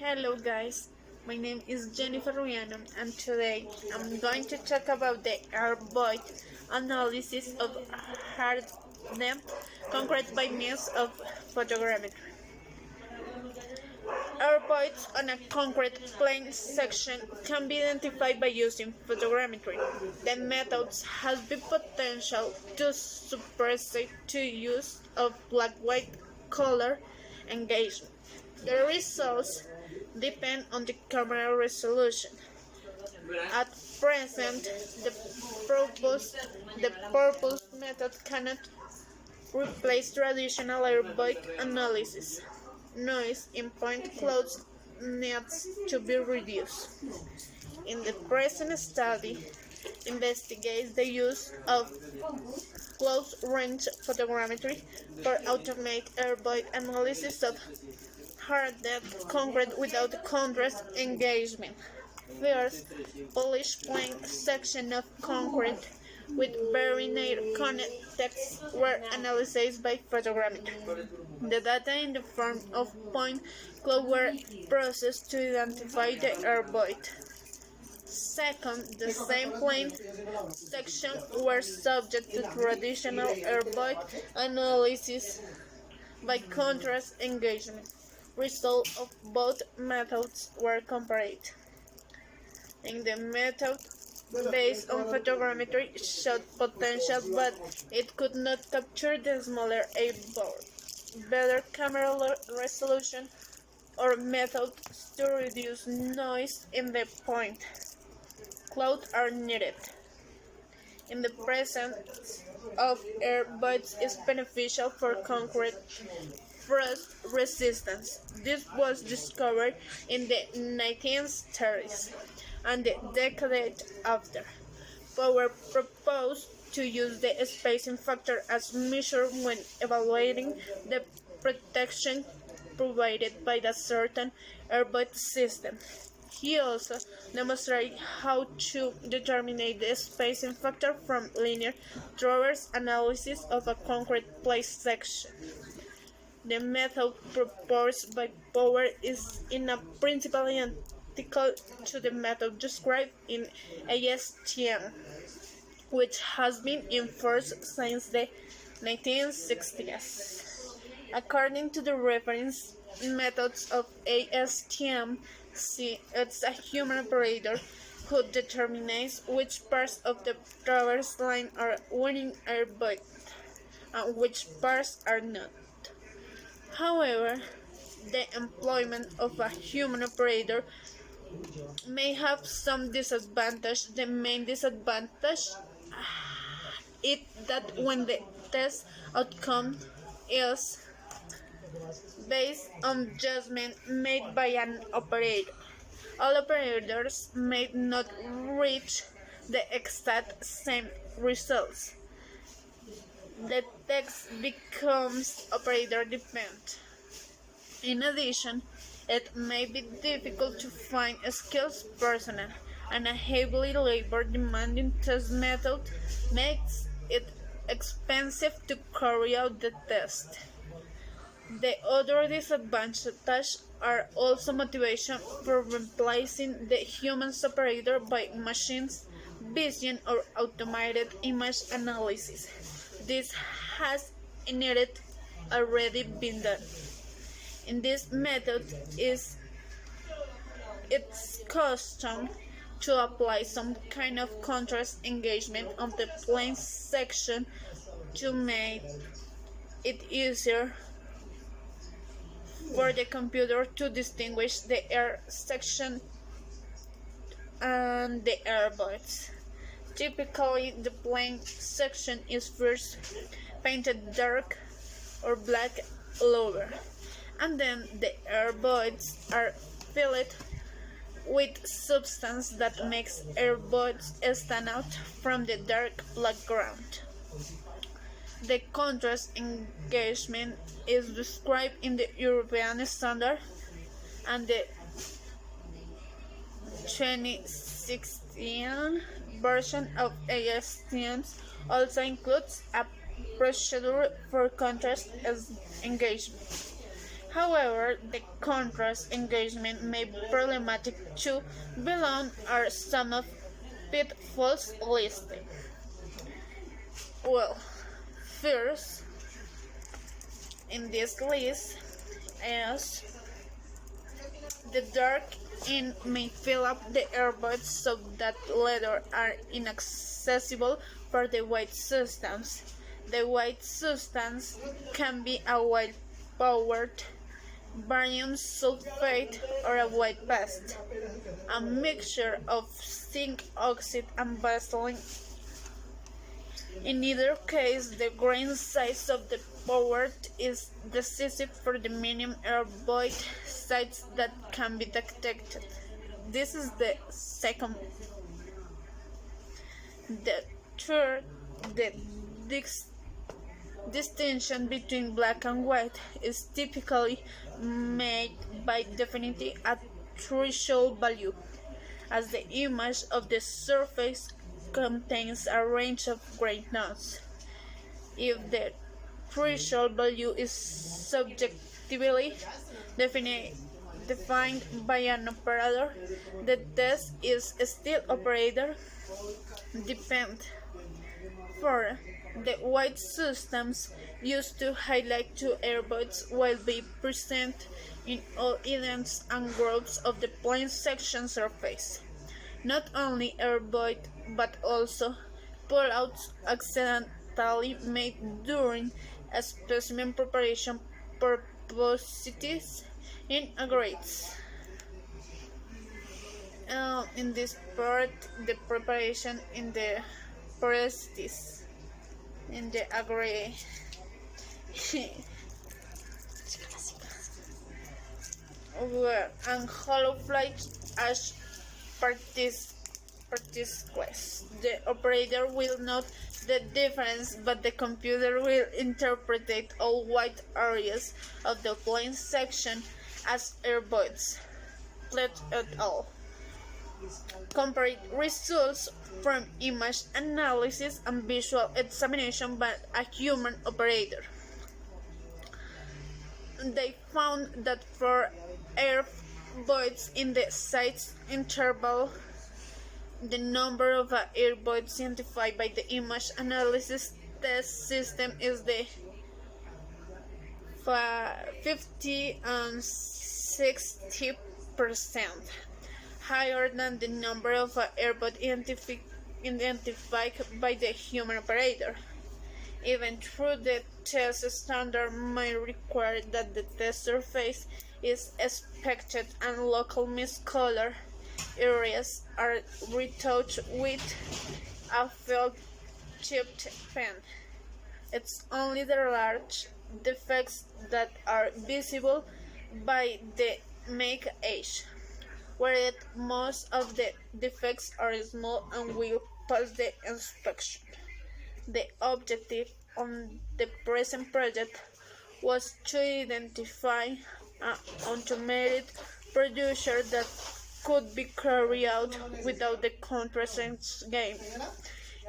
Hello guys, my name is Jennifer Rihanna and today I'm going to talk about the air-void analysis of hardened concrete by means of photogrammetry. Air voids on a concrete plane section can be identified by using photogrammetry. The method has the potential to suppress the use of black-white color engagement. The results depend on the camera resolution. At present, the purpose method cannot replace traditional air-void analysis. Noise in point clouds needs to be reduced. In the present study, investigates the use of close-range photogrammetry for automated air-void analysis of hardened concrete without contrast engagement. First, polish plain section of concrete with very narrow contexts were analyzed by photogrammetry. The data in the form of point cloud were processed to identify the air void. Second, the same plane section were subject to traditional air void analysis by contrast engagement. Results of both methods were compared. In the method based on photogrammetry showed potential, but it could not capture the smaller airboard. Better camera resolution or methods to reduce noise in the point cloud are needed. In the presence of air voids is beneficial for concrete frost resistance. This was discovered in the 1930s and the decade after. Power proposed to use the spacing factor as measured when evaluating the protection provided by the certain air-void system. He also demonstrated how to determine the spacing factor from linear traverse analysis of a concrete plate section. The method proposed by Power is in a principle identical to the method described in ASTM, which has been in force since the 1960s. According to the reference methods of ASTM, it's a human operator who determines which parts of the traverse line are within air void and which parts are not. However, the employment of a human operator may have some disadvantage. The main disadvantage is that when the test outcome is based on judgment made by an operator, all operators may not reach the exact same results. The text becomes operator dependent. In addition, it may be difficult to find a skilled personnel, and a heavily labor-demanding test method makes it expensive to carry out the test. The other disadvantages are also motivation for replacing the human operator by machines vision or automated image analysis. This has indeed already been done. In this method, it's custom to apply some kind of contrast engagement on the plane section to make it easier for the computer to distinguish the air section and the air voids. Typically, the plane section is first painted dark or black lower, and then the air voids are filled with substance that makes air voids stand out from the dark background. The contrast engagement is described in the European standard, and the 2016 version of ASTM also includes a procedure for contrast engagement. However, the contrast engagement may be problematic too. Below are some of pitfalls listed. Well, first in this list is the dark ink may fill up the airboats so that later are inaccessible for the white substance. The white substance can be a white powered barium sulfate or a white paste, a mixture of zinc oxide and Vaseline. In either case, the grain size of the powder is decisive for the minimum airboat size that can be detected. This is the second. The third, the distinction between black and white is typically made by defining a threshold value, as the image of the surface contains a range of grain notes. If the threshold value is subjectively defined by an operator, the test is still operator dependent. For the white substance used to highlight two airboats will be present in all edents and groups of the plane section surface. Not only airboat but also pullouts accidentally made during a specimen preparation purposes in aggregates. In this part, the preparation in the porosities in the aggregate and hollow flakes as particles. The operator will note the difference, but the computer will interpret all white areas of the plane section as airboats. Let et al. Compared results from image analysis and visual examination by a human operator. They found that for airboats in the size interval, the number of airboats identified by the image analysis test system is the 50 and 60% higher than the number of airboats identified by the human operator. Even though the test standard may require that the test surface is inspected and local miscolor areas are retouched with a felt-tipped pen. It's only the large defects that are visible by the make edge, whereas most of the defects are small and will pass the inspection. The objective on the present project was to identify an automated producer that could be carried out without the contrast engagement.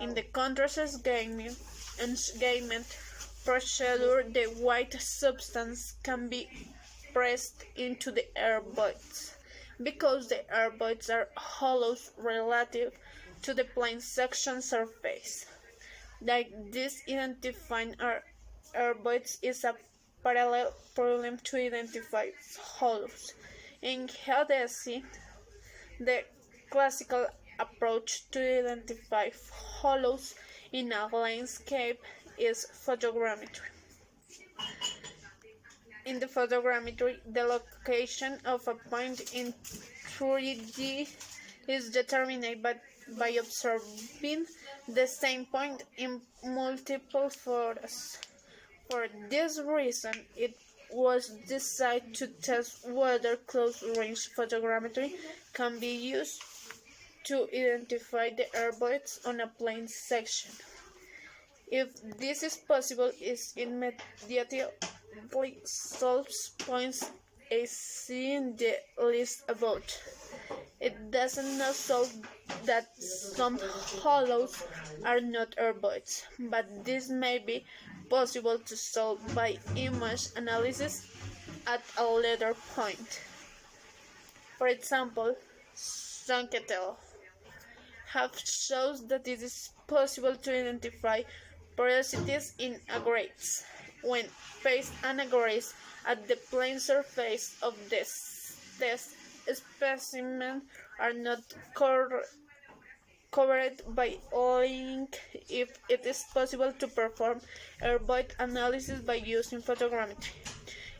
In the contrast engagement procedure, the white substance can be pressed into the airboats. Because the airboats are hollows relative to the plane section surface. Like this, identifying airboats is a parallel problem to identify hollows. In geodesy, the classical approach to identify hollows in a landscape is photogrammetry. In the photogrammetry, the location of a point in 3D is determined by observing the same point in multiple photos. For this reason, it was decided to test whether close-range photogrammetry can be used to identify the airboats on a plane section. If this is possible, it immediately solves points AC in the list above. It does not solve that some hollows are not airboats, but this may be possible to solve by image analysis at a later point. For example, Sanketel have shown that it is possible to identify porosities in aggregates when paste and aggregates at the plane surface of the test specimen are not covered by ink. If it is possible to perform air void analysis by using photogrammetry.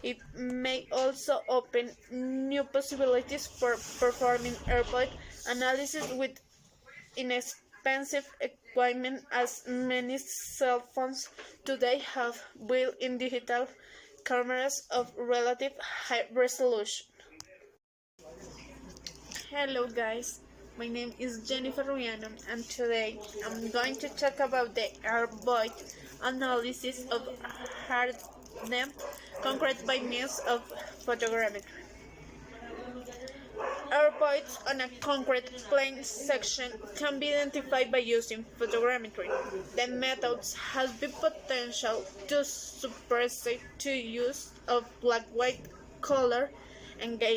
It may also open new possibilities for performing air void analysis with inexpensive equipment, as many cell phones today have built-in digital cameras of relative high resolution. Hello guys, my name is Jennifer Ruiano, and today I'm going to talk about the air void analysis of hardened concrete by means of photogrammetry. Air voids on a concrete plane section can be identified by using photogrammetry. The methods have the potential to suppress the use of black-white color engagement.